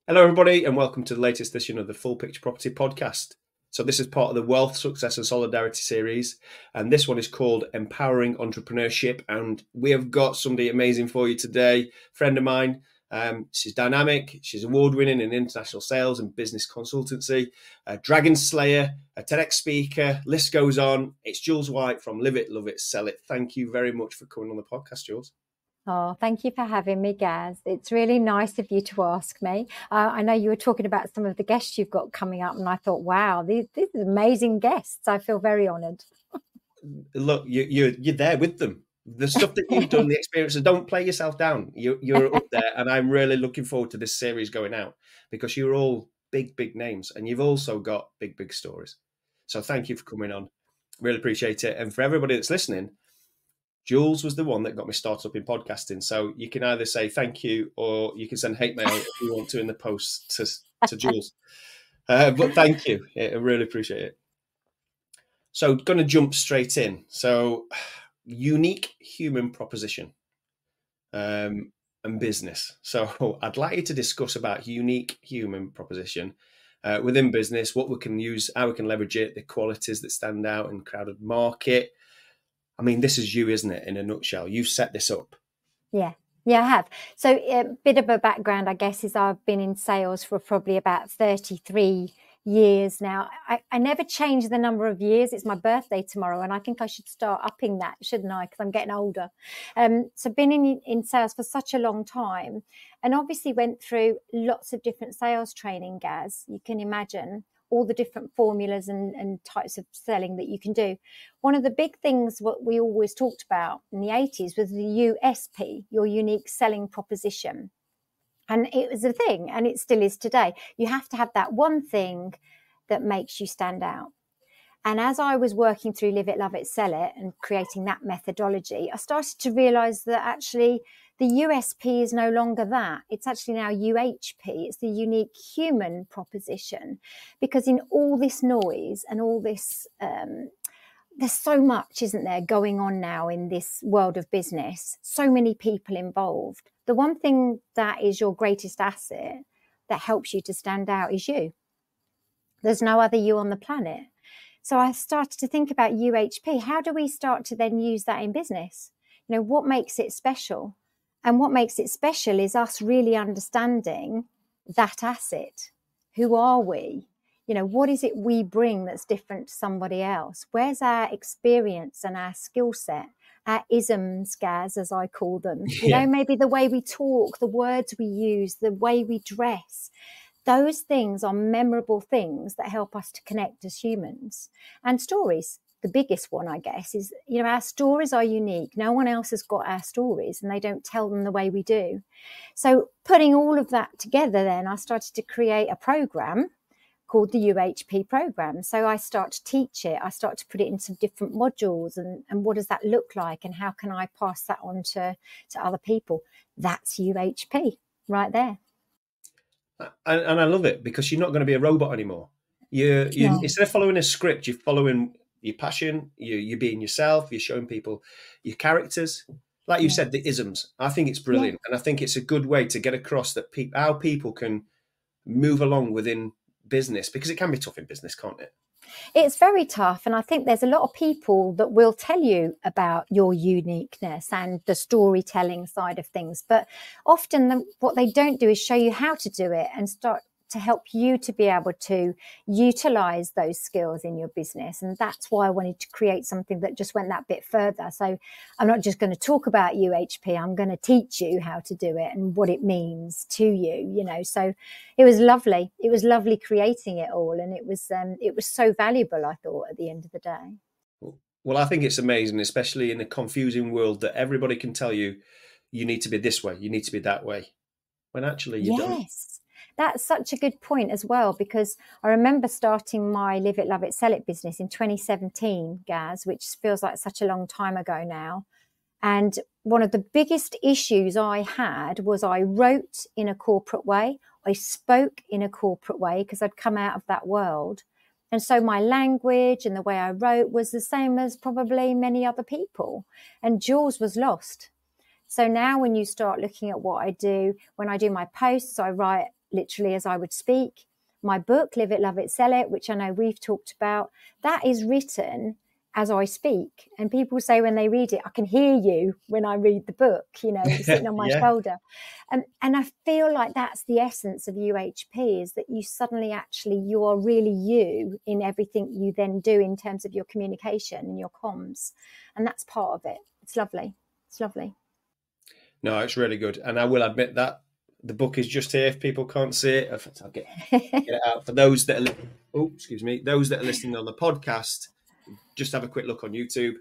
Hello, everybody, and welcome to the latest edition of the Full Picture Property Podcast. So this is part of the Wealth, Success and Solidarity series, and this one is called Empowering Entrepreneurship, and we have got somebody amazing for you today, a friend of mine. She's dynamic, she's award-winning in international sales and business consultancy, a dragon slayer, a TEDx speaker, list goes on. It's Jules White from Live It, Love It, Sell It. Thank you very much for coming on the podcast, Jules. Oh, thank you for having me, Gaz. It's really nice of you to ask me. I know you were talking about some of the guests you've got coming up, and I thought, wow, these are amazing guests. I feel very honoured. Look, you're there with them. The stuff that you've done, the experiences, don't play yourself down. You're up there, and I'm really looking forward to this series going out because you're all big names, and you've also got big stories. So thank you for coming on. Really appreciate it. And for everybody that's listening, Jules was the one that got me started up in podcasting. So you can either say thank you or you can send hate mail if you want to in the post to Jules. But thank you. I really appreciate it. So going to jump straight in. So unique human proposition and business. So I'd like you to discuss about unique human proposition within business, what we can use, how we can leverage it, the qualities that stand out in crowded market. I mean, this is you, isn't it? In a nutshell, you've set this up. Yeah, I have. So a bit of a background, I guess, is I've been in sales for probably about 33 years now. I never change the number of years. It's my birthday tomorrow, and I think I should start upping that, shouldn't I? Because I'm getting older. So been in sales for such a long time, and obviously went through lots of different sales training, Gaz. You can imagine all the different formulas and types of selling that you can do. One of the big things what we always talked about in the 80s was the USP, your unique selling proposition. And it was a thing, and it still is today. You have to have that one thing that makes you stand out. And as I was working through Live It, Love It, Sell It and creating that methodology, I started to realize that actually the USP is no longer that. It's actually now UHP. It's the unique human proposition. Because in all this noise and all this, there's so much, isn't there, going on now in this world of business, so many people involved. The one thing that is your greatest asset that helps you to stand out is you. There's no other you on the planet. So I started to think about UHP. How do we start to then use that in business? You know, what makes it special? And what makes it special is us really understanding that asset. Who are we? You know, what is it we bring that's different to somebody else? Where's our experience and our skill set? Our isms, Gaz, as I call them. You know, maybe the way we talk, the words we use, the way we dress. Those things are memorable things that help us to connect as humans. And stories, the biggest one, I guess, is, you know, our stories are unique. No one else has got our stories, and they don't tell them the way we do. So putting all of that together, then I started to create a program called the UHP program. So I start to teach it. I start to put it into different modules, and what does that look like, and how can I pass that on to other people? That's UHP right there. And I love it because you're not going to be a robot anymore. You No. Instead of following a script, you're following your passion. You're being yourself. You're showing people your characters. Like you said, the isms. I think it's brilliant, and I think it's a good way to get across that how people can move along within business, because it can be tough in business, can't it? It's very tough. And I think there's a lot of people that will tell you about your uniqueness and the storytelling side of things. But often what they don't do is show you how to do it and start to help you to be able to utilize those skills in your business. And that's why I wanted to create something that just went that bit further. So I'm not just going to talk about UHP. I'm going to teach you how to do it and what it means to you, you know. So it was lovely. It was lovely creating it all. And it was so valuable, I thought, at the end of the day. Well, I think it's amazing, especially in a confusing world, that everybody can tell you, you need to be this way, you need to be that way, when actually you don't. Yes. That's such a good point as well, because I remember starting my Live It, Love It, Sell It business in 2017, Gaz, which feels like such a long time ago now. And one of the biggest issues I had was I wrote in a corporate way. I spoke in a corporate way because I'd come out of that world. And so my language and the way I wrote was the same as probably many other people. And Jules was lost. So now when you start looking at what I do, when I do my posts, I write literally as I would speak. My book, Live It, Love It, Sell It, which I know we've talked about, that is written as I speak. And people say when they read it, I can hear you when I read the book, you know, sitting on my Yeah. shoulder. And I feel like that's the essence of UHP, is that you suddenly actually, you are really you in everything you then do in terms of your communication and your comms. And that's part of it. It's lovely. It's lovely. No, it's really good. And I will admit that the book is just here. If people can't see it, I'll get it out. For those that are, those that are listening on the podcast, just have a quick look on YouTube.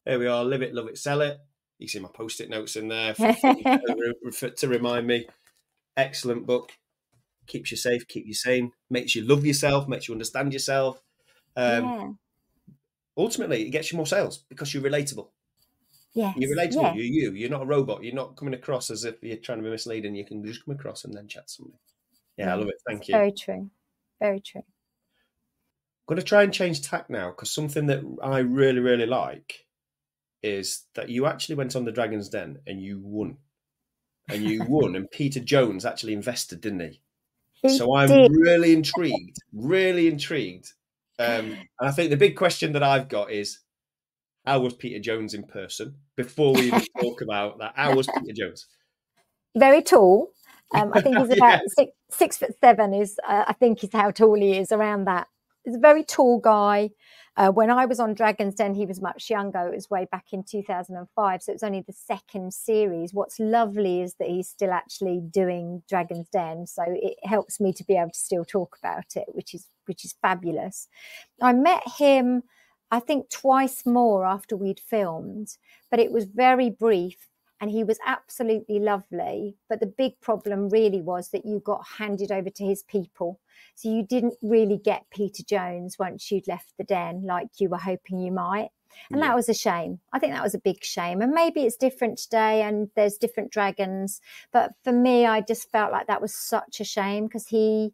Here we are, Live It, Love It, Sell It. You see my post-it notes in there to remind me. Excellent book. Keeps you safe, keeps you sane, makes you love yourself, makes you understand yourself. Ultimately, it gets you more sales because you're relatable. Yes. You're relatable. You're you. You're not a robot. You're not coming across as if you're trying to be misleading. You can just come across and then chat to somebody. Yeah, I love it. Thank you. Very true. Very true. I'm going to try and change tack now, because something that I really, really like is that you actually went on the Dragon's Den and you won. And you won, and Peter Jones actually invested, didn't he? So I'm really intrigued, And I think the big question that I've got is, how was Peter Jones in person? Before we even talk about that, how was Peter Jones? Very tall. I think he's about 6'7" is, I think, is how tall he is, around that. He's a very tall guy. When I was on Dragon's Den, he was much younger. It was way back in 2005, so it was only the second series. What's lovely is that he's still actually doing Dragon's Den, so it helps me to be able to still talk about it, which is fabulous. I met him, I think, twice more after we'd filmed, but it was very brief. And he was absolutely lovely. But the big problem really was that you got handed over to his people. So you didn't really get Peter Jones once you'd left the den like you were hoping you might. And that was a shame. I think that was a big shame. And maybe it's different today and there's different dragons. But for me, I just felt like that was such a shame, because he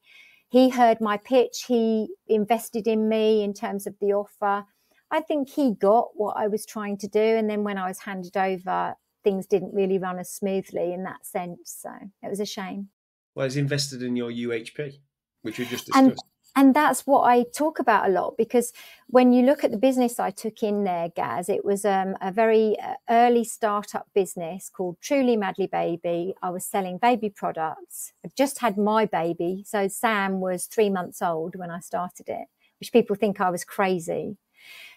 heard my pitch. He invested in me in terms of the offer. I think he got what I was trying to do. And then when I was handed over, things didn't really run as smoothly in that sense. So it was a shame. Well, he's invested in your UHP, which we just discussed. And that's what I talk about a lot, because when you look at the business I took in there, Gaz, it was a very early startup business called Truly Madly Baby. I was selling baby products. I just had my baby. So Sam was 3 months old when I started it, which people think I was crazy.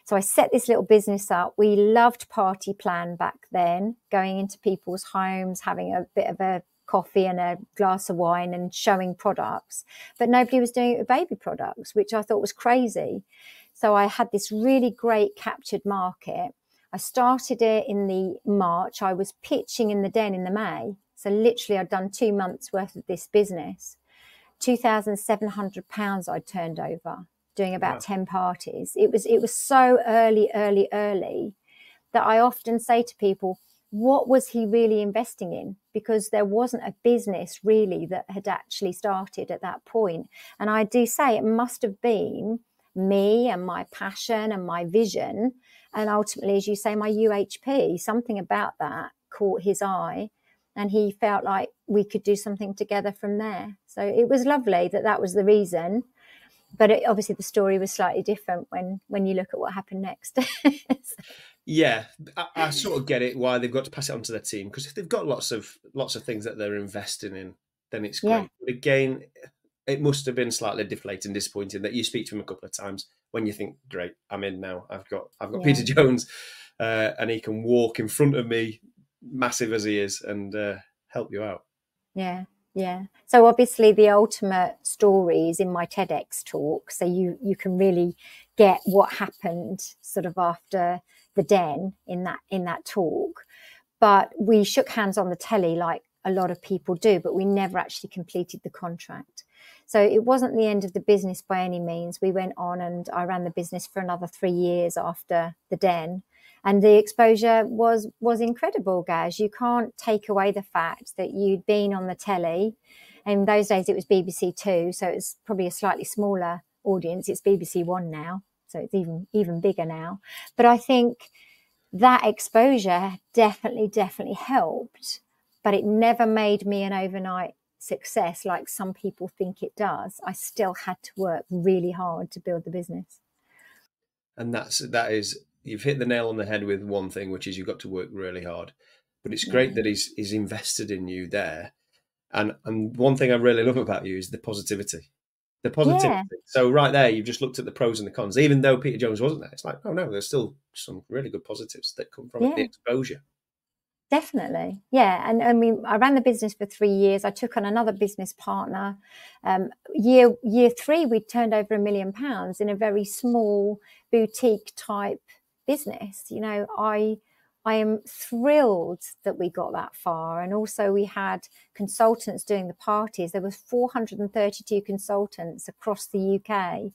So I set this little business up. We loved Party Plan back then, going into people's homes, having a bit of a coffee and a glass of wine and showing products. But nobody was doing it with baby products, which I thought was crazy. So I had this really great captured market. I started it in the March. I was pitching in the den in the May. So literally I'd done 2 months worth of this business. £2,700 I'd turned over, doing about 10 parties. It was so early that I often say to people, what was he really investing in? Because there wasn't a business really that had actually started at that point. And I do say it must have been me and my passion and my vision. And ultimately, as you say, my UHP, something about that caught his eye. And he felt like we could do something together from there. So it was lovely that was the reason. But obviously the story was slightly different when you look at what happened next. Yeah, I sort of get it why they've got to pass it on to their team, because if they've got lots of things that they're investing in, then it's great. But again, it must have been slightly deflating, disappointing that you speak to him a couple of times when you think, great, I'm in now. I've got Peter Jones, and he can walk in front of me, massive as he is, and help you out. Yeah. So obviously the ultimate story is in my TEDx talk. So you can really get what happened sort of after the den in that talk. But we shook hands on the telly like a lot of people do, but we never actually completed the contract. So it wasn't the end of the business by any means. We went on and I ran the business for another 3 years after the den. And the exposure was incredible, Gaz. You can't take away the fact that you'd been on the telly. In those days, it was BBC Two, so it's probably a slightly smaller audience. It's BBC One now, so it's even bigger now. But I think that exposure definitely helped, but it never made me an overnight success like some people think it does. I still had to work really hard to build the business. And that is, you've hit the nail on the head with one thing, which is you've got to work really hard. But it's great that he's invested in you there. And one thing I really love about you is the positivity. The positivity. Yeah. So right there, you've just looked at the pros and the cons. Even though Peter Jones wasn't there, it's like, oh no, there's still some really good positives that come from it, the exposure. Definitely. Yeah. And I mean, I ran the business for 3 years. I took on another business partner. Year 3, we turned over £1 million in a very small boutique type business. You know, I am thrilled that we got that far. And also we had consultants doing the parties. There was 432 consultants across the UK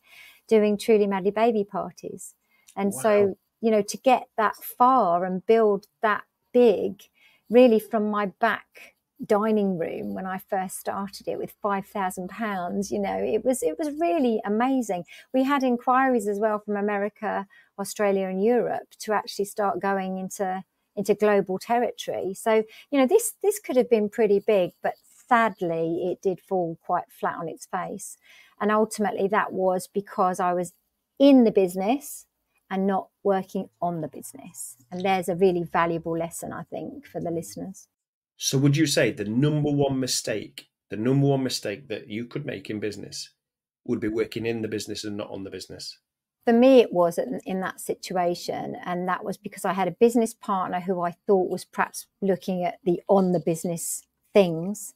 doing Truly Madly Baby parties. And so, you know, to get that far and build that big, really from my back dining room when I first started it with £5,000, you know, it was really amazing. We had inquiries as well from America, Australia and Europe to actually start going into global territory. So, you know, this could have been pretty big, but sadly it did fall quite flat on its face. And ultimately that was because I was in the business and not working on the business. And there's a really valuable lesson, I think, for the listeners. So would you say the number one mistake that you could make in business would be working in the business and not on the business? For me, it was in that situation. And that was because I had a business partner who I thought was perhaps looking at the on the business things,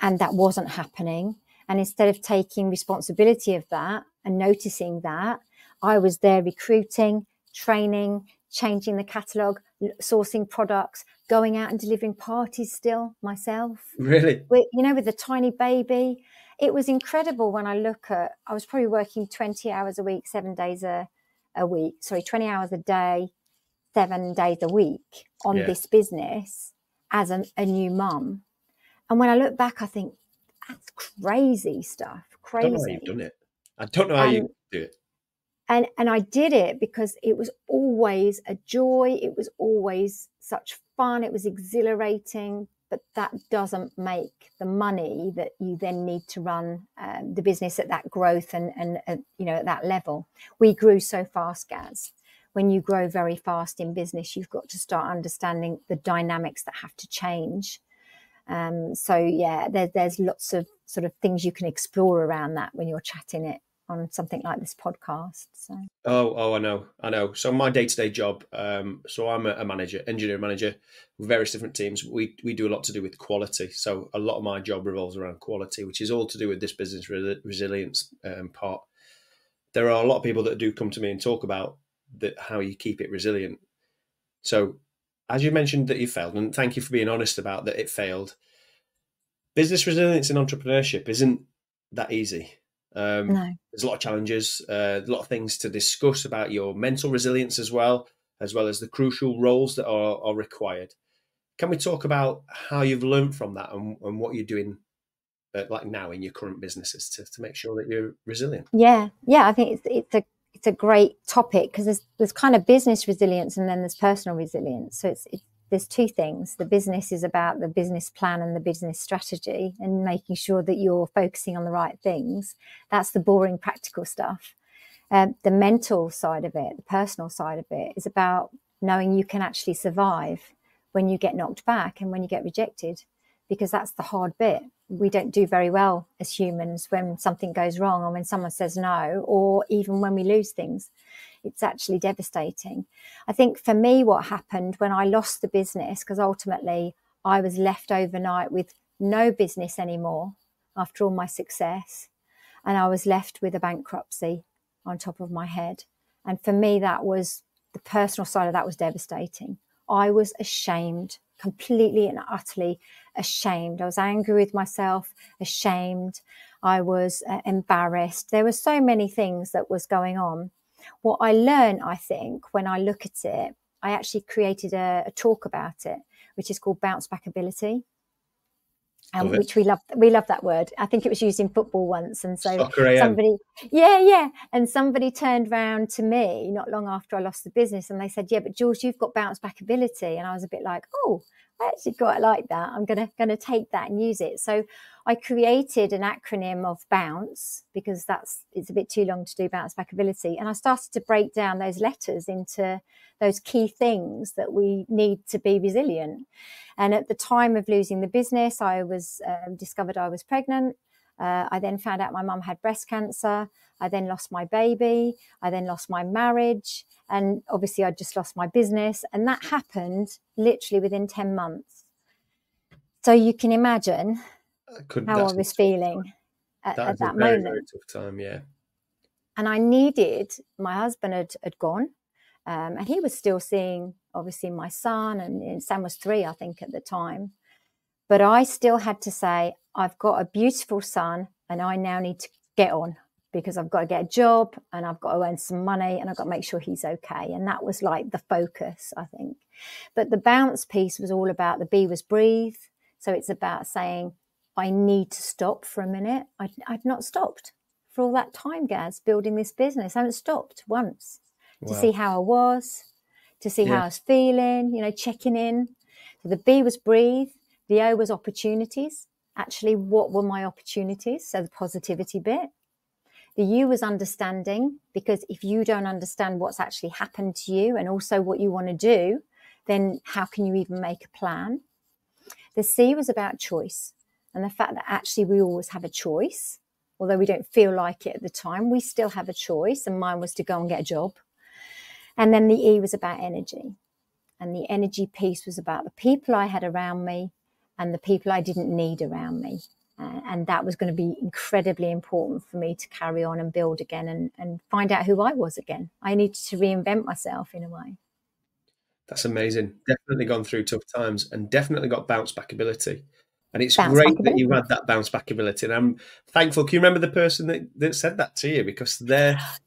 and that wasn't happening. And instead of taking responsibility of that and noticing that, I was there recruiting, training, changing the catalogue, sourcing products, going out and delivering parties still myself. Really? With a tiny baby. It was incredible when I look at, I was probably working 20 hours a week, 7 days a week. Sorry, 20 hours a day, 7 days a week on this business as a new mum. And when I look back, I think, that's crazy stuff. Crazy. I don't know how you've done it. I don't know how you do it. And I did it because it was always a joy. It was always such fun. It was exhilarating, but that doesn't make the money that you then need to run the business at that growth and you know, at that level. We grew so fast, Gaz. When you grow very fast in business, you've got to start understanding the dynamics that have to change. So yeah, there's lots of sort of things you can explore around that when you're chatting it on something like this podcast. So I know. So my day-to-day job, so I'm a manager, engineering manager with various different teams. We do a lot to do with quality. So a lot of my job revolves around quality, which is all to do with this business resilience part. There are a lot of people that do come to me and talk about how you keep it resilient. So as you mentioned that you failed, and thank you for being honest about that it failed. Business resilience in entrepreneurship isn't that easy. no. There's a lot of challenges, a lot of things to discuss about your mental resilience as well as the crucial roles that are required. Can we talk about how you've learned from that and what you're doing like now in your current businesses to make sure that you're resilient? Yeah. I think it's a great topic because there's kind of business resilience and then there's personal resilience. So there's two things. The business is about the business plan and the business strategy and making sure that you're focusing on the right things. That's the boring practical stuff. The mental side of it, the personal side of it, is about knowing you can actually survive when you get knocked back and when you get rejected, because that's the hard bit. We don't do very well as humans when something goes wrong or when someone says no, or even when we lose things. It's actually devastating. I think for me, what happened when I lost the business, because ultimately I was left overnight with no business anymore after all my success, and I was left with a bankruptcy on top of my head. And for me, that was the personal side of that was devastating. I was ashamed, completely and utterly ashamed. I was angry with myself, ashamed. I was embarrassed. There were so many things that was going on. What I learned, I think, when I look at it, I actually created a talk about it, which is called Bounce Back Ability. and Love it. which we love that word. I think it was used in football once. And so Soccer AM. and somebody turned round to me not long after I lost the business, and they said, yeah, but Jules, you've got bounce back ability. And I was a bit like, oh, I actually quite like that. I'm gonna take that and use it. So I created an acronym of bounce, because it's a bit too long to do bounce back ability, and I started to break down those letters into those key things that we need to be resilient. And at the time of losing the business, I was discovered I was pregnant. I then found out my mum had breast cancer. I then lost my baby. I then lost my marriage. And obviously I just lost my business. And that happened literally within 10 months. So you can imagine how I was feeling at that very, moment. very tough time, yeah. And my husband had gone, and he was still seeing, obviously, my son, and Sam was 3, I think, at the time. But I still had to say, I've got a beautiful son, and I now need to get on, because I've got to get a job, and I've got to earn some money, and I've got to make sure he's okay. And that was like the focus, I think. But the bounce piece was all about, the B was breathe. So it's about saying, I need to stop for a minute. I'd not stopped for all that time, Gaz, building this business. I haven't stopped once to see how I was, to see how I was feeling, checking in. So the B was breathe. The O was opportunities. Actually, what were my opportunities? So the positivity bit. The U was understanding, because if you don't understand what's actually happened to you and also what you want to do, then how can you even make a plan? The C was about choice, and the fact that actually we always have a choice. Although we don't feel like it at the time, we still have a choice, and mine was to go and get a job. And then the E was about energy, and the energy piece was about the people I had around me and the people I didn't need around me. And that was going to be incredibly important for me to carry on and build again and find out who I was again. I needed to reinvent myself in a way. That's amazing. Definitely gone through tough times and definitely got bounce back ability. And it's great that you had that bounce back ability. And I'm thankful. Can you remember the person that said that to you? Because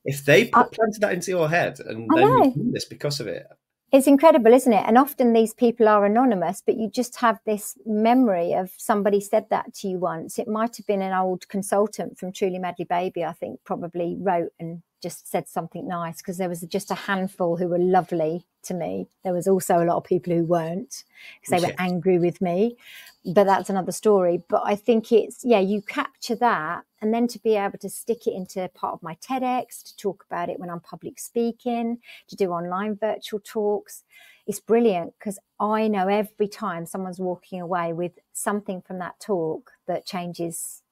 if they planted that into your head, and then you've done this because of it. It's incredible, isn't it? And often these people are anonymous, but you just have this memory of somebody said that to you once. It might have been an old consultant from Truly Madly Baby, I think, probably wrote and just said something nice, because there was just a handful who were lovely to me. There was also a lot of people who weren't, because they were angry with me. But that's another story. But I think it's, you capture that, and then to be able to stick it into part of my TEDx, to talk about it when I'm public speaking, to do online virtual talks. It's brilliant, because I know every time someone's walking away with something from that talk that changes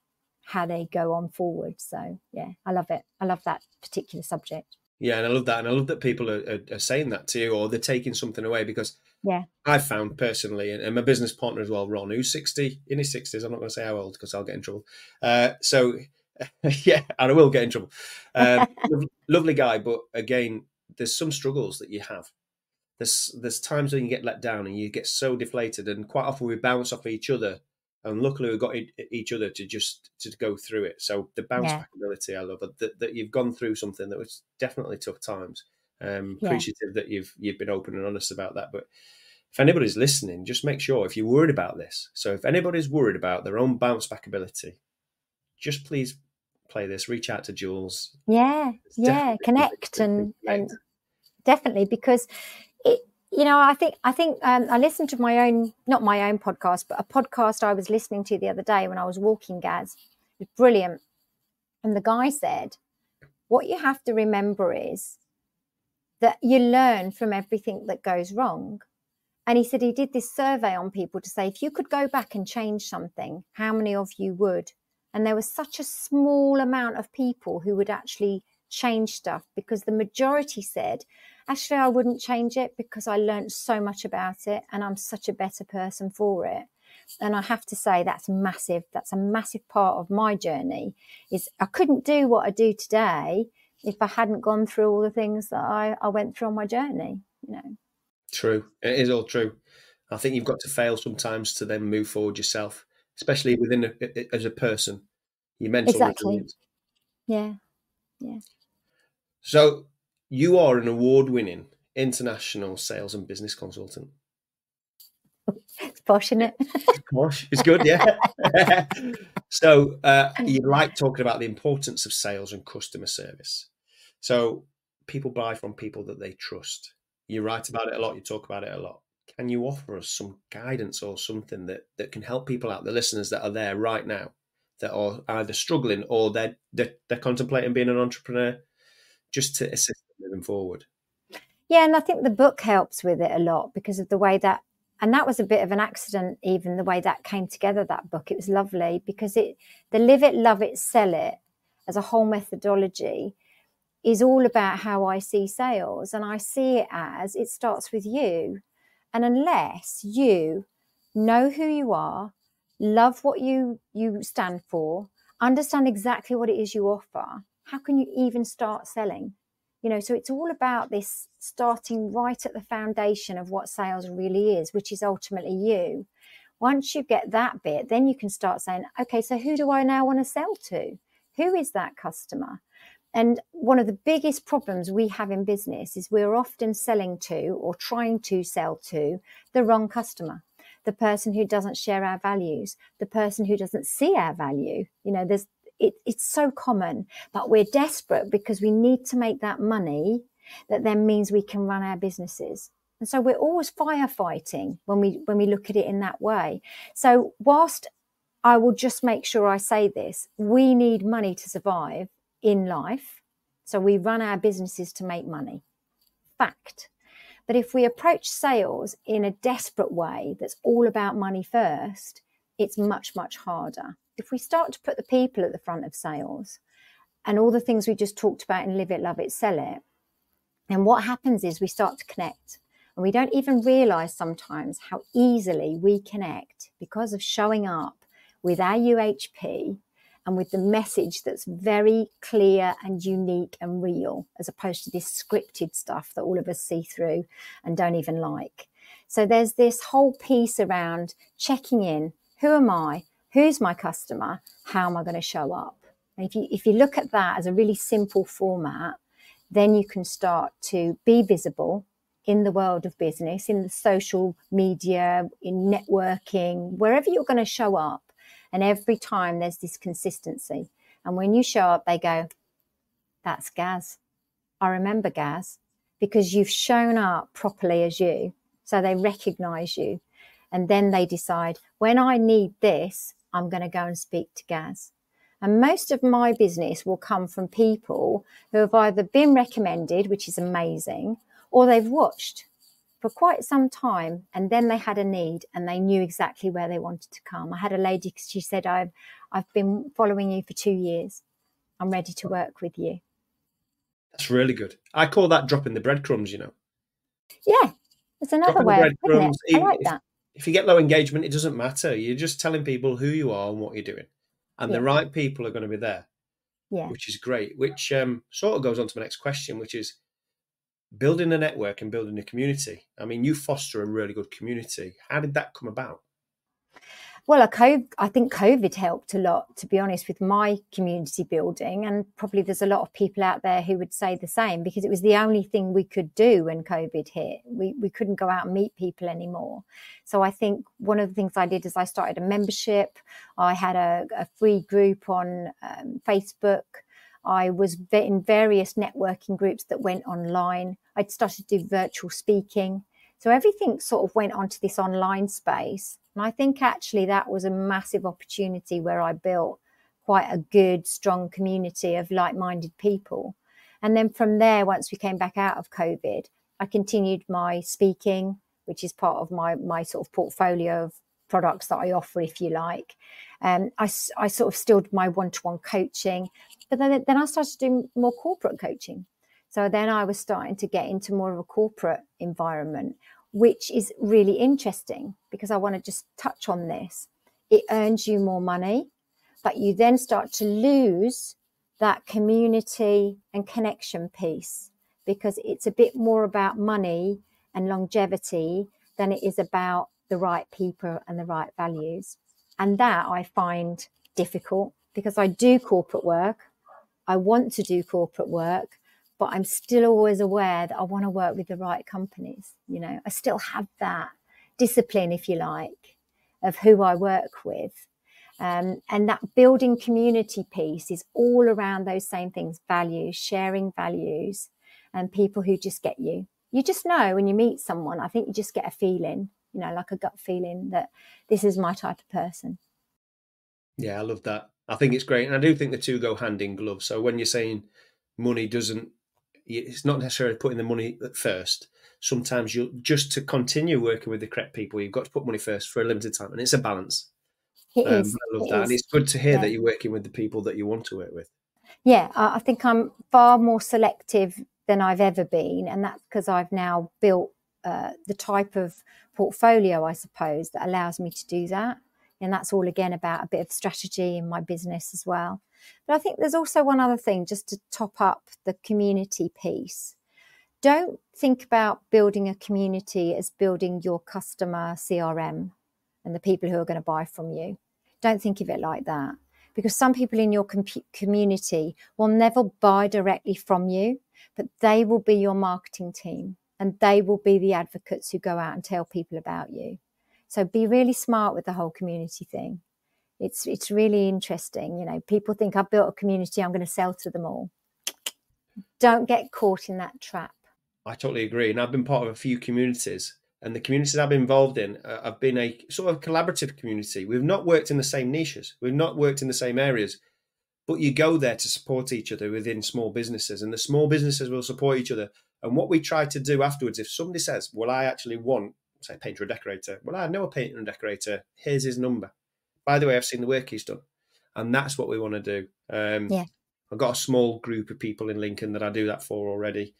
how they go on forward. So, I love it. I love that particular subject. Yeah, and I love that. And I love that people are saying that to you, or they're taking something away, because I've found personally, and my business partner as well, Ron, who's 60, in his 60s, I'm not going to say how old because I'll get in trouble. And I will get in trouble. Lovely guy, but again, there's some struggles that you have. There's times when you get let down and you get so deflated, and quite often we bounce off each other. And luckily we've got each other to go through it. So the bounce back ability, I love it, that you've gone through something that was definitely tough times. Appreciative that you've been open and honest about that. But if anybody's listening, just make sure, if you're worried about this, so if anybody's worried about their own bounce back ability, just please play this, reach out to Jules. Connect and definitely, because I think I listened to not my own podcast, but a podcast I was listening to the other day when I was walking, Gaz. It was brilliant. And the guy said, what you have to remember is that you learn from everything that goes wrong. And he said he did this survey on people to say, if you could go back and change something, how many of you would? And there was such a small amount of people who would actually change stuff, because the majority said, actually, I wouldn't change it because I learned so much about it and I'm such a better person for it. And I have to say that's massive. That's a massive part of my journey. Is I couldn't do what I do today if I hadn't gone through all the things that I went through on my journey. True. It is all true. I think you've got to fail sometimes to then move forward yourself, especially as a person, your mental resilience. Yeah. So you are an award-winning international sales and business consultant. Posh, isn't it? Posh. It's good, yeah. So you like talking about the importance of sales and customer service. So people buy from people that they trust. You write about it a lot. You talk about it a lot. Can you offer us some guidance or something that can help people out, the listeners that are there right now, that are either struggling or they're contemplating being an entrepreneur, just to assist them moving forward? Yeah, and I think the book helps with it a lot because of the way that, and that was a bit of an accident, even the way that came together, that book. It was lovely because the Live It, Love It, Sell It as a whole methodology is all about how I see sales. And I see it as it starts with you. And unless you know who you are, love what you stand for, understand exactly what it is you offer, how can you even start selling? So it's all about this starting right at the foundation of what sales really is, which is ultimately you. Once you get that bit, then you can start saying, okay, so who do I now want to sell to? Who is that customer? And one of the biggest problems we have in business is we're often selling to or trying to sell to the wrong customer, the person who doesn't share our values, the person who doesn't see our value. It's so common, but we're desperate because we need to make that money that then means we can run our businesses. And so we're always firefighting when we look at it in that way. So whilst I will just make sure I say this, we need money to survive in life. So we run our businesses to make money. Fact. But if we approach sales in a desperate way that's all about money first, it's much, much harder. If we start to put the people at the front of sales and all the things we just talked about in Live It, Love It, Sell It, then what happens is we start to connect. And we don't even realize sometimes how easily we connect because of showing up with our UHP and with the message that's very clear and unique and real, as opposed to this scripted stuff that all of us see through and don't even like. So there's this whole piece around checking in. Who am I? Who's my customer? How am I going to show up? And if you look at that as a really simple format, then you can start to be visible in the world of business, in the social media, in networking, wherever you're going to show up. And every time there's this consistency. And when you show up, they go, that's Gaz. I remember Gaz, because you've shown up properly as you. So they recognize you. And then they decide, when I need this, I'm going to go and speak to Gaz. And most of my business will come from people who have either been recommended, which is amazing, or they've watched for quite some time, and then they had a need and they knew exactly where they wanted to come. I had a lady, she said, I've been following you for 2 years. I'm ready to work with you. That's really good. I call that dropping the breadcrumbs, Yeah, it's another way of putting it. I like that. If you get low engagement, it doesn't matter. You're just telling people who you are and what you're doing. And the right people are going to be there, which is great, which sort of goes on to my next question, which is building a network and building a community. I mean, you foster a really good community. How did that come about? Well, I think COVID helped a lot, to be honest, with my community building. And probably there's a lot of people out there who would say the same, because it was the only thing we could do when COVID hit. We couldn't go out and meet people anymore. So I think one of the things I did is I started a membership. I had a free group on Facebook. I was in various networking groups that went online. I'd started to do virtual speaking. So everything sort of went onto this online space. And I think actually that was a massive opportunity where I built quite a good, strong community of like-minded people. And then from there, once we came back out of COVID, I continued my speaking, which is part of my sort of portfolio of products that I offer, if you like. I sort of still did my one-to-one coaching, but then I started doing more corporate coaching. So then I was starting to get into more of a corporate environment, which is really interesting, because I want to just touch on this. It earns you more money, but you then start to lose that community and connection piece, because it's a bit more about money and longevity than it is about the right people and the right values. And that I find difficult, because I do corporate work. I want to do corporate work, but I'm still always aware that I want to work with the right companies. I still have that discipline, if you like, of who I work with. And that building community piece is all around those same things, values, sharing values, and people who just get you. You just know when you meet someone, I think you just get a feeling, you know, like a gut feeling that this is my type of person. Yeah, I love that. I think it's great. And I do think the two go hand in glove. So when you're saying money doesn't, it's not necessarily putting the money at first. Sometimes you'll just to continue working with the correct people, you've got to put money first for a limited time. And it's a balance. It I is. love It that. And is. it's good to hear Yeah. that you're working with the people that you want to work with. Yeah, I think I'm far more selective than I've ever been. And that's because I've now built the type of portfolio, I suppose, that allows me to do that. And that's all, again, about a bit of strategy in my business as well. But I think there's also one other thing, just to top up the community piece. Don't think about building a community as building your customer CRM and the people who are going to buy from you. Don't think of it like that, because some people in your community will never buy directly from you, but they will be your marketing team and they will be the advocates who go out and tell people about you. So be really smart with the whole community thing. It's really interesting. You know, people think I've built a community, I'm going to sell to them all. Don't get caught in that trap. I totally agree. And I've been part of a few communities, and the communities I've been involved in have been a sort of collaborative community. We've not worked in the same niches. We've not worked in the same areas, but you go there to support each other within small businesses, and the small businesses will support each other. And what we try to do afterwards, if somebody says, well, I actually want, say, a painter or decorator. Well, I know a painter and decorator. Here's his number. By the way, I've seen the work he's done. And that's what we want to do. Yeah. I've got a small group of people in Lincoln that I do that for already.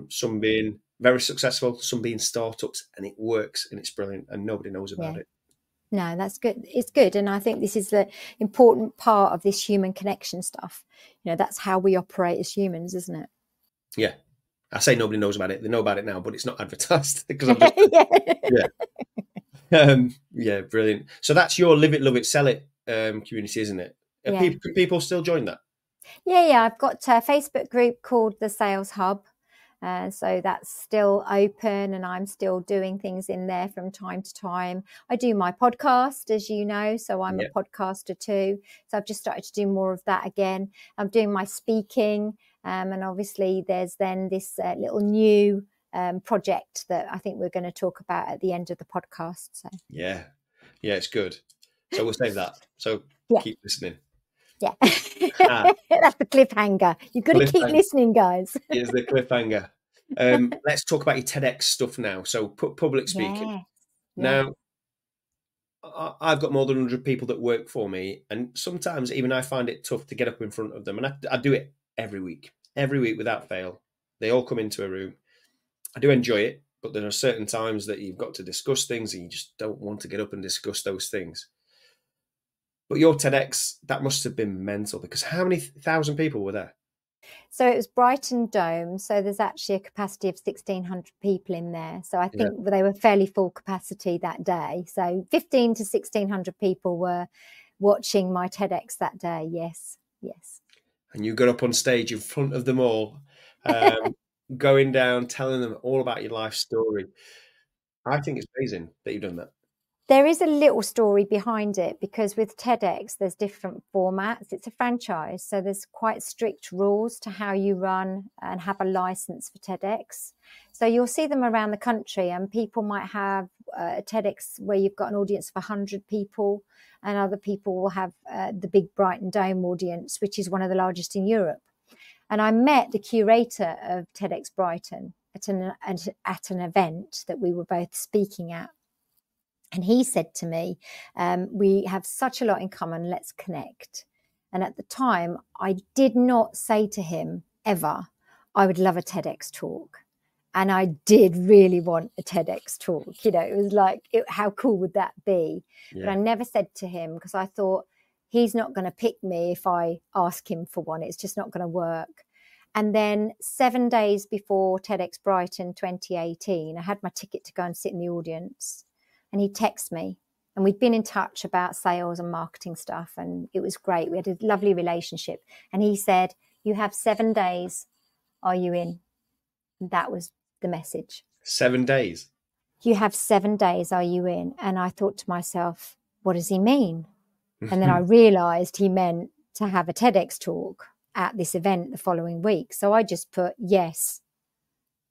Some being very successful, some being startups, and it works and it's brilliant and nobody knows about it. No, that's good. It's good. And I think this is the important part of this human connection stuff. You know, that's how we operate as humans, isn't it? Yeah. I say nobody knows about it. They know about it now, but it's not advertised because I'm just, yeah, brilliant. So that's your live it, love it, sell it community, isn't it? Can people still join that? Yeah. I've got a Facebook group called the Sales Hub. So that's still open and I'm still doing things in there from time to time. I do my podcast, as you know, so I'm a podcaster too. So I've just started to do more of that again. I'm doing my speaking, and obviously there's then this little new project that I think we're going to talk about at the end of the podcast. So yeah, it's good. So we'll save that. So keep listening. Yeah, that's the cliffhanger. You've got to keep listening, guys. Here's the cliffhanger. Let's talk about your TEDx stuff now. So public speaking. Now, I've got more than 100 people that work for me, and sometimes even I find it tough to get up in front of them. And I do it every week without fail. They all come into a room. I do enjoy it, but there are certain times that you've got to discuss things and you just don't want to get up and discuss those things. But your TEDx, that must have been mental, because how many thousand people were there? So it was Brighton Dome. So there's actually a capacity of 1,600 people in there. So I think they were fairly full capacity that day. So 15 to 1,600 people were watching my TEDx that day. Yes. And you got up on stage in front of them all, going down, telling them all about your life story. I think it's amazing that you've done that. There is a little story behind it, because with TEDx, there's different formats. It's a franchise, so there's quite strict rules to how you run and have a license for TEDx. So you'll see them around the country, and people might have a TEDx where you've got an audience of 100 people, and other people will have the big Brighton Dome audience, which is one of the largest in Europe. And I met the curator of TEDx Brighton at an event that we were both speaking at. And he said to me, we have such a lot in common, let's connect. And at the time, I did not say to him ever, I would love a TEDx talk. And I did really want a TEDx talk. You know, it was like, how cool would that be? Yeah. But I never said to him, because I thought, he's not going to pick me if I ask him for one. It's just not going to work. And then 7 days before TEDx Brighton 2018, I had my ticket to go and sit in the audience. And he texted me, and we'd been in touch about sales and marketing stuff, and it was great. We had a lovely relationship. And he said, you have 7 days. Are you in? And that was the message. 7 days? you have 7 days, are you in? And I thought to myself, what does he mean? And then I realized he meant to have a TEDx talk at this event the following week. So I just put yes.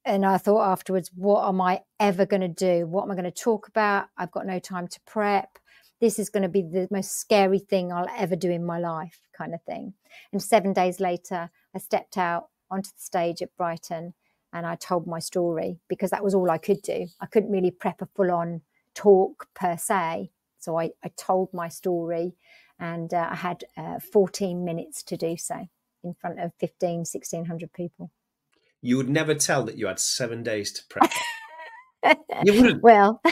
And I thought afterwards, what am I ever going to do? What am I going to talk about? I've got no time to prep. This is going to be the most scary thing I'll ever do in my life, kind of thing. And 7 days later, I stepped out onto the stage at Brighton and I told my story, because that was all I could do. I couldn't really prep a full-on talk per se. So I told my story, and I had 14 minutes to do so in front of 1,600 people. You would never tell that you had 7 days to prep. You wouldn't. Well,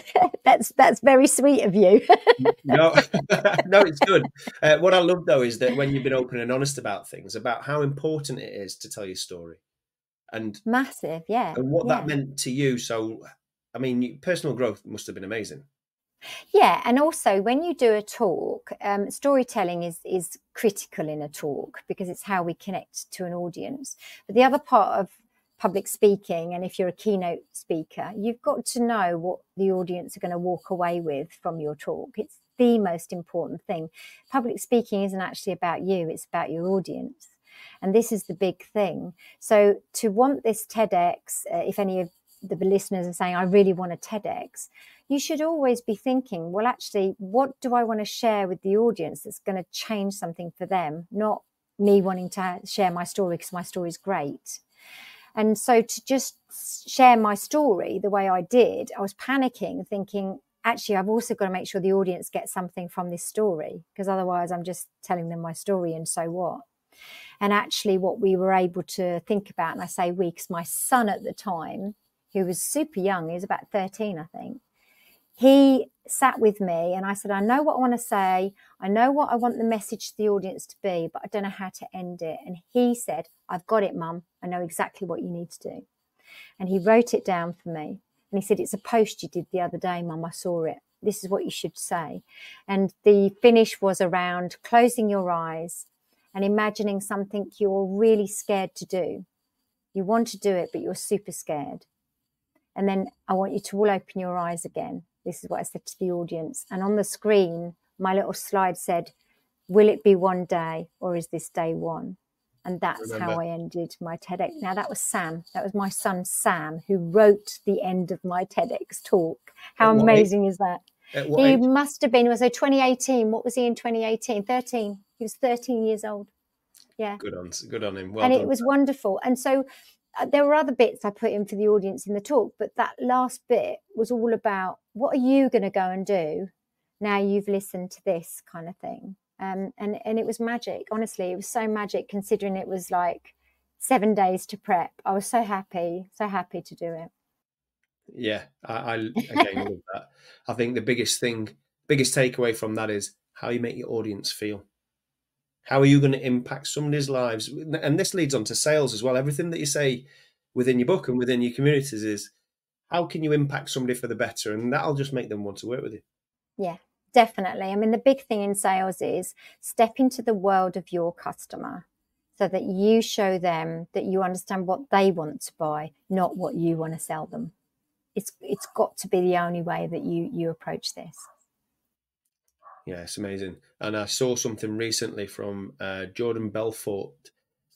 that's very sweet of you. No, no, it's good. What I love, though, is that when you've been open and honest about things, about how important it is to tell your story, and massive, yeah, and what yeah. that meant to you. So, I mean, personal growth must have been amazing. Yeah, and also when you do a talk, storytelling is critical in a talk, because it's how we connect to an audience. But the other part of public speaking, and if you're a keynote speaker, you've got to know what the audience are going to walk away with from your talk. It's the most important thing. Public speaking isn't actually about you, it's about your audience. And this is the big thing. So to want this TEDx, if any of the listeners are saying, I really want a TEDx, you should always be thinking, well, actually, what do I want to share with the audience that's going to change something for them? Not me wanting to share my story because my story is great. And so to just share my story the way I did, I was panicking, thinking, actually, I've also got to make sure the audience gets something from this story, because otherwise I'm just telling them my story and so what? And actually what we were able to think about, and I say we because my son at the time, who was super young, he was about 13, I think, he sat with me and I said, I know what I want to say. I know what I want the message to the audience to be, but I don't know how to end it. And he said, I've got it, Mum. I know exactly what you need to do. And he wrote it down for me. And he said, it's a post you did the other day, Mum. I saw it. This is what you should say. And the finish was around closing your eyes and imagining something you're really scared to do. You want to do it, but you're super scared. And then I want you to all open your eyes again. This is what I said to the audience. And on the screen, my little slide said, will it be one day or is this day one? And that's how I ended my TEDx. Now, that was Sam. That was my son, Sam, who wrote the end of my TEDx talk. How amazing is that? He must have been, was it 2018? What was he in 2018? 13. He was 13 years old. Yeah. Good on him. Well and done. It was wonderful. And so there were other bits I put in for the audience in the talk, but that last bit was all about, what are you going to go and do now you've listened to this, kind of thing. And it was magic. Honestly, it was so magic, considering it was like 7 days to prep. I was so happy to do it. Yeah, I again love that. I think the biggest takeaway from that is how you make your audience feel. How are you going to impact somebody's lives? And this leads on to sales as well. Everything that you say within your book and within your communities is, how can you impact somebody for the better? And that'll just make them want to work with you. Yeah, definitely. I mean, the big thing in sales is step into the world of your customer so that you show them that you understand what they want to buy, not what you want to sell them. It's got to be the only way that you approach this. Yeah, it's amazing. And I saw something recently from Jordan Belfort.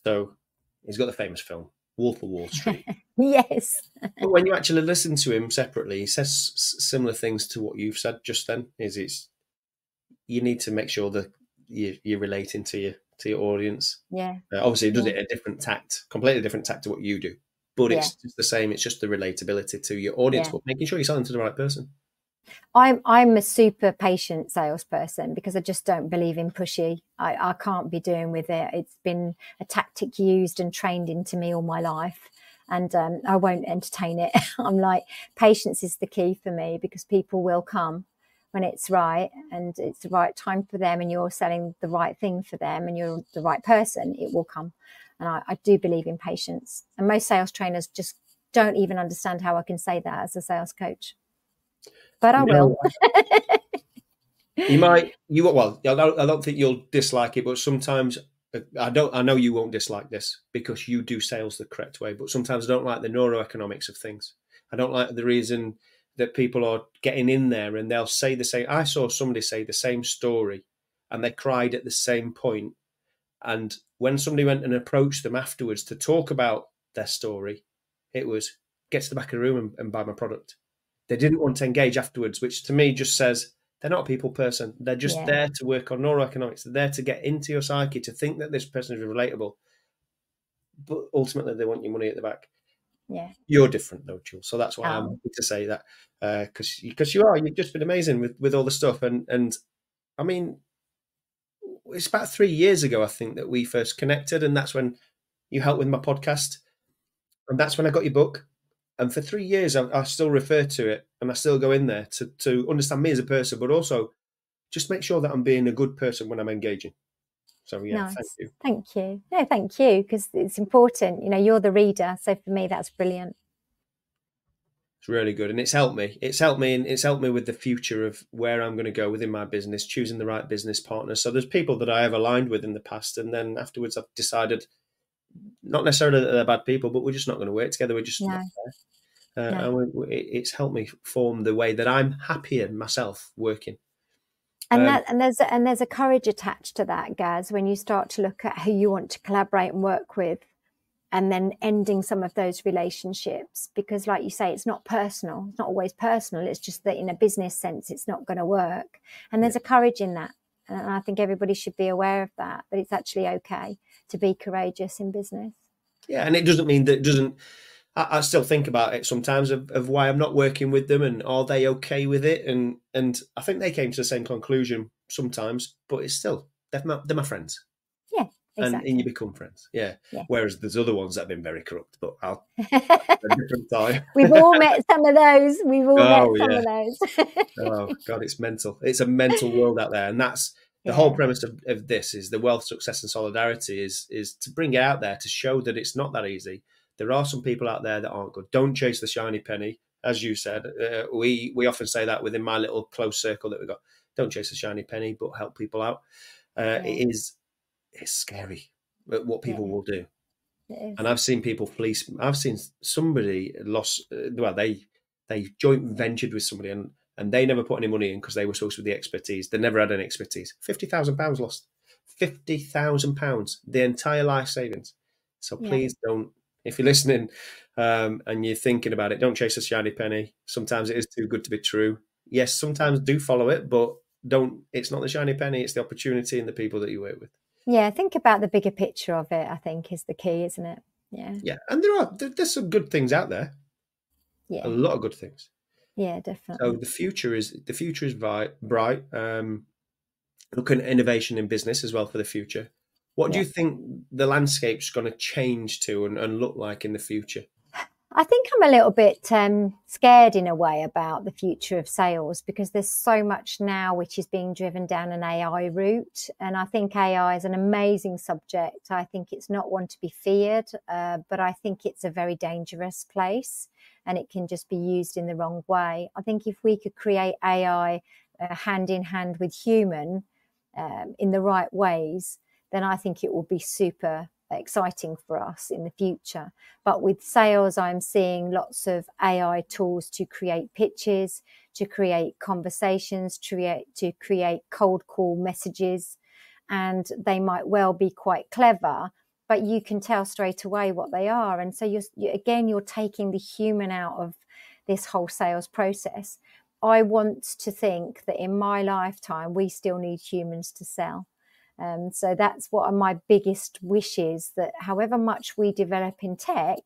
So he's got the famous film, Wolf of Wall Street. Yes. But when you actually listen to him separately, he says similar things to what you've said just then. You need to make sure that you're relating to your audience. Yeah. Obviously, it does it a different tact, completely different tact to what you do. But it's just the same. It's just the relatability to your audience, but making sure you're selling to the right person. I'm a super patient salesperson because I just don't believe in pushy. I can't be doing with it. It's been a tactic used and trained into me all my life, and I won't entertain it. I'm like, patience is the key for me, because people will come when it's right and it's the right time for them, and you're selling the right thing for them and you're the right person, it will come. And I do believe in patience. And most sales trainers just don't even understand how I can say that as a sales coach. But I will. You might. Well, I don't think you'll dislike it, but sometimes I know you won't dislike this because you do sales the correct way. But sometimes I don't like the neuroeconomics of things. I don't like the reason that people are getting in there and they'll say the same. I saw somebody say the same story and they cried at the same point. And when somebody went and approached them afterwards to talk about their story, it was, get to the back of the room and buy my product. They didn't want to engage afterwards, which to me just says they're not a people person. They're just there to work on neuroeconomics. They're there to get into your psyche, to think that this person is relatable. But ultimately, they want your money at the back. Yeah. You're different though, Jules. So that's why I'm happy to say that, because you've just been amazing with all the stuff. And I mean, it's about 3 years ago, I think, that we first connected, and that's when you helped with my podcast, and that's when I got your book. And for 3 years, I still refer to it, and I still go in there to understand me as a person, but also just make sure that I'm being a good person when I'm engaging. So yeah, nice. Thank you. Thank you. No, thank you, because it's important. You know, you're the reader, so for me, that's brilliant. It's really good, and it's helped me. It's helped me with the future of where I'm going to go within my business, choosing the right business partners. So there's people that I have aligned with in the past, and then afterwards I've decided, not necessarily that they're bad people, but we're just not going to work together. We're just not there. And it's helped me form the way that I'm happier myself working. And there's a courage attached to that, Gaz, when you start to look at who you want to collaborate and work with, and then ending some of those relationships, because like you say, it's not personal. It's not always personal. It's just that in a business sense, it's not going to work. And there's a courage in that. And I think everybody should be aware of that it's actually okay to be courageous in business. Yeah, and it doesn't mean that it doesn't. I still think about it sometimes of why I'm not working with them, and are they okay with it? And I think they came to the same conclusion sometimes, but it's still, they're my friends. Yeah, exactly. And you become friends. Yeah. Whereas there's other ones that have been very corrupt, but I'll a different time. We've all met some of those. We've all met some of those. Oh God, it's mental. It's a mental world out there, and that's the whole premise of this. Is the wealth, success, and solidarity is to bring it out there to show that it's not that easy. There are some people out there that aren't good. Don't chase the shiny penny, as you said. We often say that within my little close circle that we've got. Don't chase the shiny penny, but help people out. It's scary what people will do. And I've seen people fleece. I've seen somebody lost. Well, they joint ventured with somebody, and they never put any money in because they were supposed to be the expertise. They never had any expertise. £50,000 lost. £50,000, the entire life savings. So please don't. If you're listening and you're thinking about it, don't chase a shiny penny. Sometimes it is too good to be true. Yes, sometimes do follow it, but don't. It's not the shiny penny. It's the opportunity and the people that you work with. Yeah, think about the bigger picture of it, I think, is the key, isn't it? Yeah. Yeah, and there's some good things out there. Yeah, a lot of good things. Yeah, definitely. So the future is bright. Looking at innovation in business as well for the future. What do you think the landscape's going to change to and look like in the future? I think I'm a little bit scared in a way about the future of sales, because there's so much now which is being driven down an AI route. And I think AI is an amazing subject. I think it's not one to be feared, but I think it's a very dangerous place, and it can just be used in the wrong way. I think if we could create AI hand in hand with human in the right ways, then I think it will be super exciting for us in the future. But with sales, I'm seeing lots of AI tools to create pitches, to create conversations, to create cold call messages, and they might well be quite clever, but you can tell straight away what they are. And so you're taking the human out of this whole sales process. I want to think that in my lifetime, we still need humans to sell. So that's what my biggest wish is, that however much we develop in tech,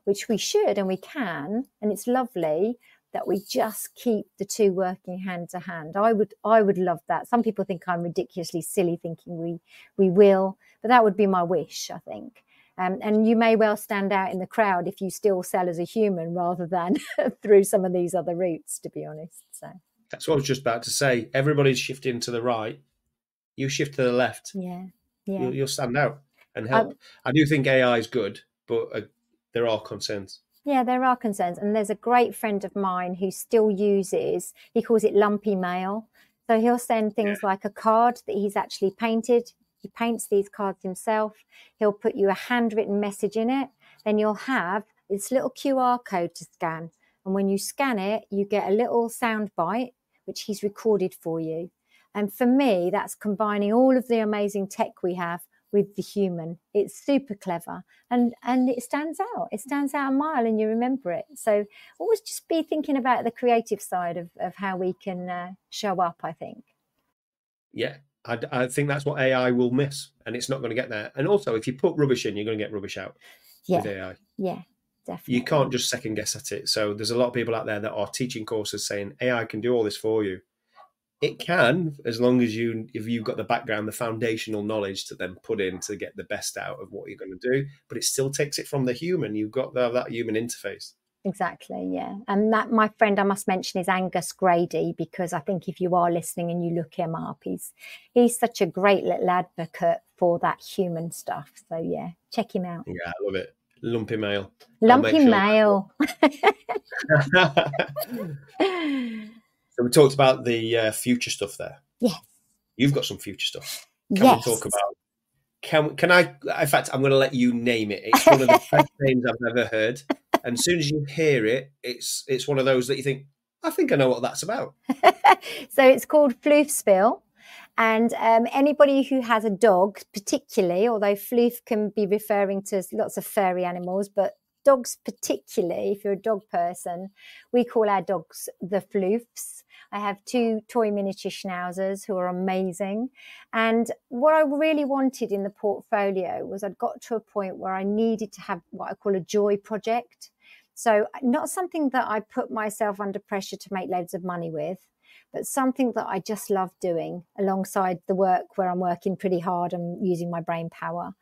which we should and we can, and it's lovely, that we just keep the two working hand to hand. I would love that. Some people think I'm ridiculously silly thinking we will, but that would be my wish, I think. And you may well stand out in the crowd if you still sell as a human rather than through some of these other routes, to be honest. So that's what I was just about to say. Everybody's shifting to the right. You shift to the left. Yeah. You'll stand out and help. I do think AI is good, but there are concerns. Yeah, there are concerns. And there's a great friend of mine who still uses, he calls it lumpy mail. So he'll send things like a card that he's actually painted. He paints these cards himself. He'll put you a handwritten message in it. Then you'll have this little QR code to scan. And when you scan it, you get a little sound bite, which he's recorded for you. And for me, that's combining all of the amazing tech we have with the human. It's super clever, and it stands out. It stands out a mile, and you remember it. So always just be thinking about the creative side of how we can show up, I think. Yeah, I think that's what AI will miss, and it's not going to get there. And also, if you put rubbish in, you're going to get rubbish out with AI. Yeah, definitely. You can't just second guess at it. So there's a lot of people out there that are teaching courses saying AI can do all this for you. It can, as long as if you've got the background, the foundational knowledge to then put in to get the best out of what you're going to do. But it still takes it from the human. You've got to have that human interface. Exactly, yeah. And that, my friend, I must mention, is Angus Grady, because I think if you are listening and you look him up, he's such a great little advocate for that human stuff. So yeah, check him out. Yeah, I love it. Lumpy mail. Lumpy mail. So we talked about the future stuff there. Yes. You've got some future stuff. Can we talk about? Can I? In fact, I'm going to let you name it. It's one of the best names I've ever heard. And as soon as you hear it, it's one of those that you think, I think I know what that's about. So it's called Floofspill. And anybody who has a dog, particularly, although floof can be referring to lots of furry animals, but dogs particularly, if you're a dog person, we call our dogs the floofs. I have 2 toy miniature schnauzers who are amazing. And what I really wanted in the portfolio was I'd got to a point where I needed to have what I call a joy project. So not something that I put myself under pressure to make loads of money with, but something that I just love doing alongside the work where I'm working pretty hard and using my brain power.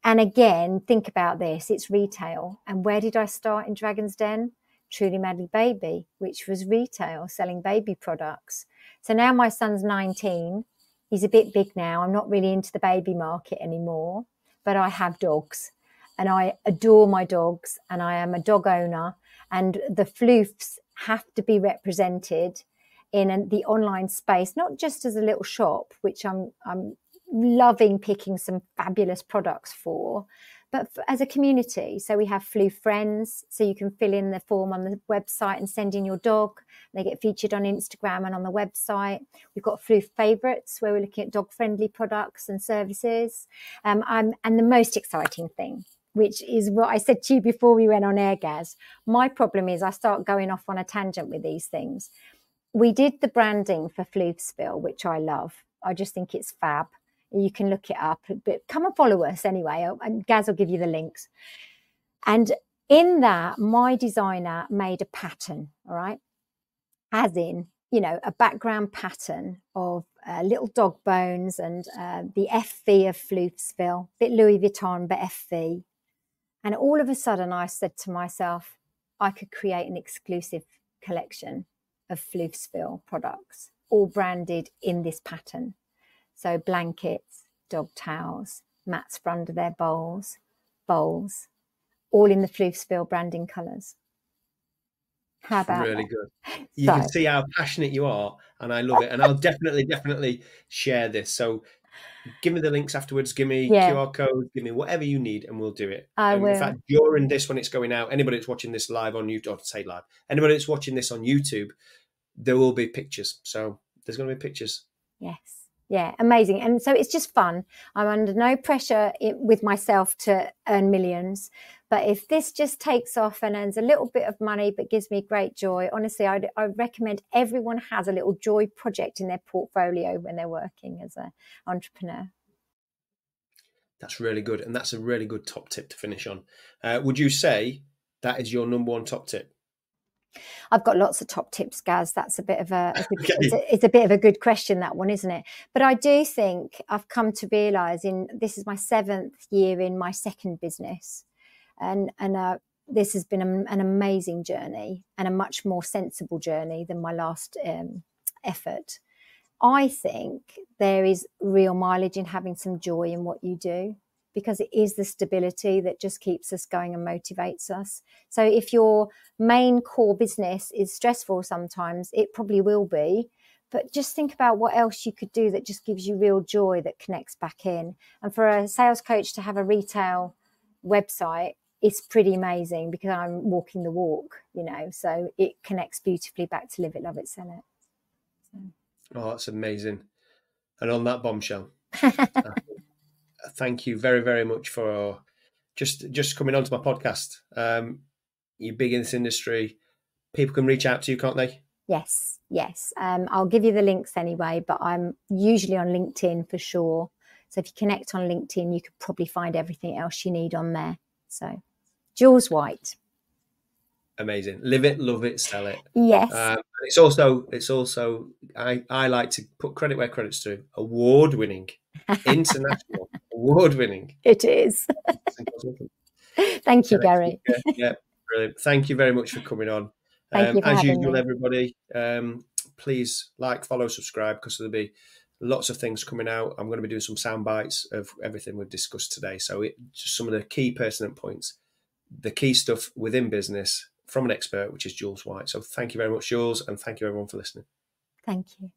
And again, think about this, it's retail. And where did I start in Dragon's Den? Truly Madly Baby, which was retail, selling baby products. So now my son's 19. He's a bit big now. I'm not really into the baby market anymore, but I have dogs and I adore my dogs and I am a dog owner, and the floofs have to be represented in the online space, not just as a little shop, which I'm loving picking some fabulous products for, but as a community. So we have Floof Friends, so you can fill in the form on the website and send in your dog. They get featured on Instagram and on the website. We've got Floof Favorites, where we're looking at dog-friendly products and services. And the most exciting thing, which is what I said to you before we went on air, Gaz, my problem is I start going off on a tangent with these things. We did the branding for Floofspill, which I love. I just think it's fab. You can look it up, but come and follow us anyway. And Gaz will give you the links. And in that, my designer made a pattern, all right? As in, a background pattern of little dog bones and the FV of Floofspill, bit Louis Vuitton, but FV. And all of a sudden, I said to myself, I could create an exclusive collection of Floofspill products, all branded in this pattern. So blankets, dog towels, mats for under their bowls, all in the Floofspill branding colours. How about really that? Good. You can see how passionate you are, and I love it. And I'll definitely share this. So give me the links afterwards. Give me QR code. Give me whatever you need, and we'll do it. I will. In fact, during this, when it's going out, anybody that's watching this live on YouTube, or say live, anybody that's watching this on YouTube, there will be pictures. So there's going to be pictures. Yes. Yeah, amazing. And so it's just fun. I'm under no pressure with myself to earn millions. But if this just takes off and earns a little bit of money but gives me great joy, honestly, I recommend everyone has a little joy project in their portfolio when they're working as an entrepreneur. That's really good. And that's a really good top tip to finish on. Would you say that is your number one top tip? I've got lots of top tips, Gaz. That's a bit of it's a bit of a good question, that one, isn't it? But I do think I've come to realise this is my 7th year in my second business, and this has been an amazing journey and a much more sensible journey than my last effort. I think there is real mileage in having some joy in what you do, because it is the stability that just keeps us going and motivates us. So if your main core business is stressful sometimes, it probably will be, but just think about what else you could do that just gives you real joy, that connects back in. And for a sales coach to have a retail website it's pretty amazing because I'm walking the walk, you know, so it connects beautifully back to live it, love it, sell it. So. Oh, that's amazing. And on that bombshell, thank you very, very much for just coming onto my podcast. You're big in this industry. People can reach out to you, can't they? Yes. I'll give you the links anyway, but I'm usually on LinkedIn for sure. So if you connect on LinkedIn, you could probably find everything else you need on there. So Jules White. Amazing. Live it, love it, sell it. Yes. It's also I like to put credit where credit's due. Award-winning, international award-winning. It is. Thank you, Gary. Yeah, brilliant. Thank you very much for coming on. Thank you for as having usual, me. everybody, please like, follow, subscribe, because there'll be lots of things coming out. I'm going to be doing some sound bites of everything we've discussed today. So just some of the key pertinent points, the key stuff within business from an expert, which is Jules White. So thank you very much, Jules, and thank you everyone for listening. Thank you.